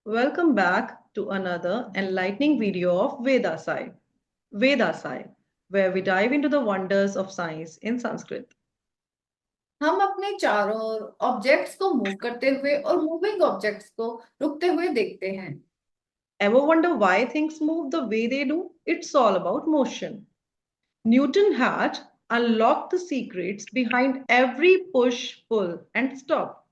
Welcome back to another enlightening video of Vedasai, where we dive into the wonders of science in Sanskrit. हम अपने चारों ओर objects को move करते हुए और मूविंग ऑब्जेक्ट्स को रुकते हुए देखते हैं। Ever wonder why things move the way they do? It's all about motion. Newton had unlocked the secrets behind every push, pull and stop.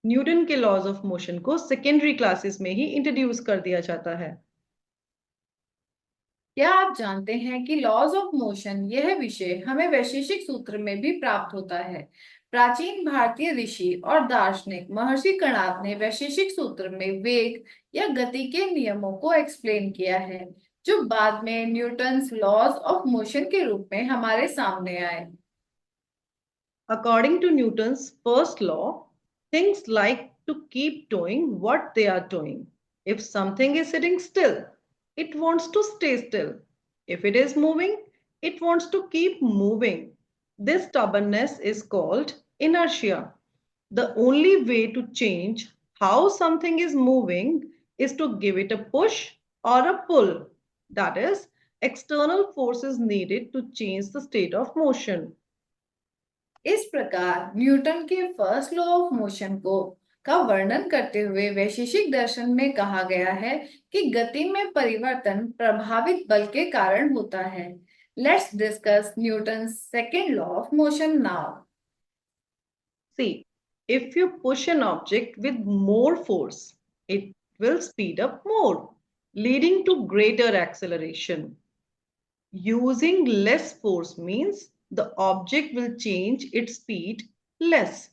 Newton के लॉज ऑफ मोशन को सेकेंडरी क्लासेस में ही introduce कर दिया जाता है। क्या आप जानते हैं कि लॉज ऑफ मोशन यह विषय हमें वैशेषिक सूत्र में भी प्राप्त होता है। प्राचीन भारतीय ऋषि और दार्शनिक महर्षि कणाद ने वैशेषिक सूत्र में वेग या गति के नियमों को एक्सप्लेन किया है, जो बाद में न्यूटन्स लॉज ऑफ मोशन के रूप में हमारे सामने आए। According to Newton's first law, things like to keep doing what they are doing. If something is sitting still, it wants to stay still. If it is moving, it wants to keep moving. This stubbornness is called inertia. The only way to change how something is moving is to give it a push or a pull. That is, external forces needed to change the state of motion. इस प्रकार Newton के first law of motion को का वर्णन करते हुए वैशेषिक दर्शन में कहा गया है कि गति में परिवर्तन प्रभावित बल के कारण होता है। Let's discuss Newton second law of motion now. See, if you push an object with more force, it will speed up more, leading to greater acceleration. Using less force means the object will change its speed less.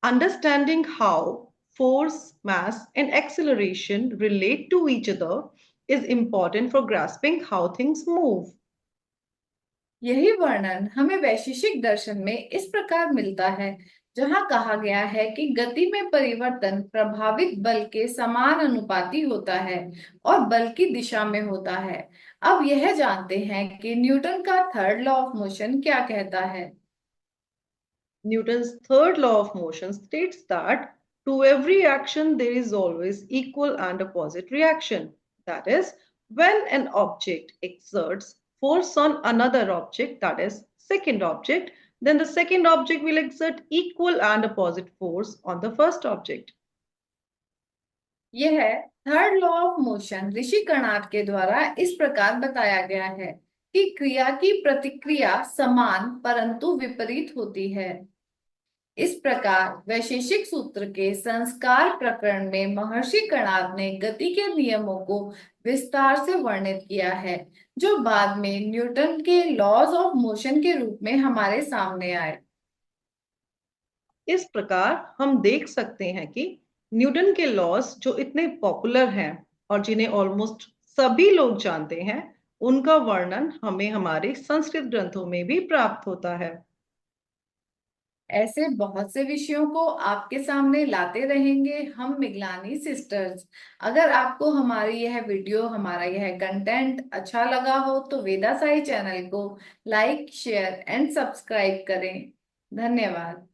Understanding how force, mass, and acceleration relate to each other is important for grasping how things move. यही वर्णन हमें वैशेषिक दर्शन में इस प्रकार मिलता है, जहां कहा गया है कि गति में परिवर्तन प्रभावित बल के समान अनुपाती होता है और बल की दिशा में होता है। अब यह जानते हैं कि न्यूटन का थर्ड लॉ ऑफ मोशन क्या कहता है। Newton's third law of motion states that to every action there is always equal and opposite reaction. That is, when an object exerts force on another object, that is, second object, then the second object will exert equal and opposite force on the first object. यह third law of motion ऋषि कर्णाद के द्वारा इस प्रकार बताया गया है कि क्रिया की प्रतिक्रिया समान परंतु विपरीत होती है। इस प्रकार वैशेषिक सूत्र के संस्कार प्रकरण में महर्षि कणाद ने गति के नियमों को विस्तार से वर्णित किया है, जो बाद में न्यूटन के लॉज ऑफ मोशन के रूप में हमारे सामने आए। इस प्रकार हम देख सकते हैं कि न्यूटन के लॉज जो इतने पॉपुलर हैं और जिन्हें ऑलमोस्ट सभी लोग जानते हैं, उनका वर्णन हमें हमारे संस्कृत ग्रंथों में भी प्राप्त होता है। ऐसे बहुत से विषयों को आपके सामने लाते रहेंगे हम मिगलानी सिस्टर्स। अगर आपको हमारी यह वीडियो, हमारा यह कंटेंट अच्छा लगा हो तो वेदा साई चैनल को लाइक, शेयर एंड सब्सक्राइब करें। धन्यवाद।